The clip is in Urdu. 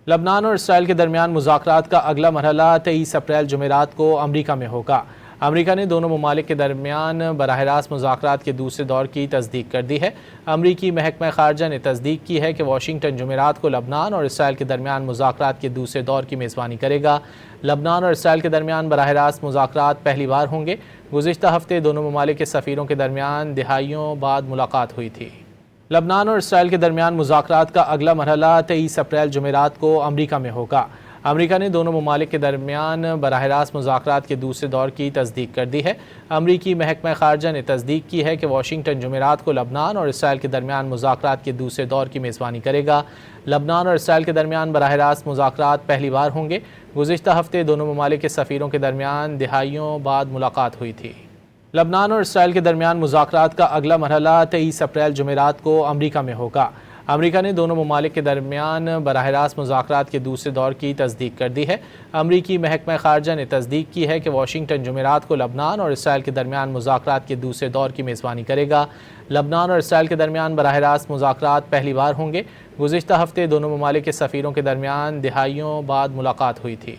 لبنان اور اسرائیل کے درمیان مذاکرات کا اگلا مرحلہ 23 اپریل جمعرات کو امریکہ میں ہوگا۔ امریکہ نے دونوں ممالک کے درمیان براہ راست مذاکرات کے دوسرے دور کی تصدیق کر دی ہے۔ امریکی محکمہ خارجہ نے تصدیق کی ہے کہ واشنگٹن جمعرات کو لبنان اور اسرائیل کے درمیان مذاکرات کے دوسرے دور کی میزبانی کرے گا۔ لبنان اور اسرائیل کے درمیان براہ راست مذاکرات پہلی بار ہوں گے۔ گزشتہ ہفتے دونوں ممالک کے سفیروں کے درمیان دہائیوں بعد ملاقات ہوئی تھی۔ لبنان اور اسرائیل کے درمیان مذاکرات کا اگلا مرحلہ 23 اپریل جمعرات کو امریکہ میں ہوگا۔ امریکہ نے دونوں ممالک کے درمیان براہ راست مذاکرات کے دوسرے دور کی تصدیق کر دی ہے۔ امریکی محکمہ خارجہ نے تصدیق کی ہے کہ واشنگٹن جمعرات کو لبنان اور اسرائیل کے درمیان مذاکرات کے دوسرے دور کی میزبانی کرے گا۔ لبنان اور اسرائیل کے درمیان براہ راست مذاکرات پہلی بار ہوں گے۔ گزشتہ ہفتے دونوں ممالک کے سفیروں کے درمیان دہائیوں بعد ملاقات ہوئی تھی۔ لبنان اور اسرائیل کے درمیان مذاکرات کا اگلا مرحلہ 23 اپریل جمعرات کو امریکہ میں ہوگا۔ امریکہ نے دونوں ممالک کے درمیان براہ راست مذاکرات کے دوسرے دور کی تصدیق کر دی ہے۔ امریکی محکمہ خارجہ نے تصدیق کی ہے کہ واشنگٹن جمعرات کو لبنان اور اسرائیل کے درمیان مذاکرات کے دوسرے دور کی میزبانی کرے گا۔ لبنان اور اسرائیل کے درمیان براہ راست مذاکرات پہلی بار ہوں گے۔ گزشتہ ہفتے دونوں ممالک کے سفیروں کے درمیان دہائیوں بعد ملاقات ہوئی تھی۔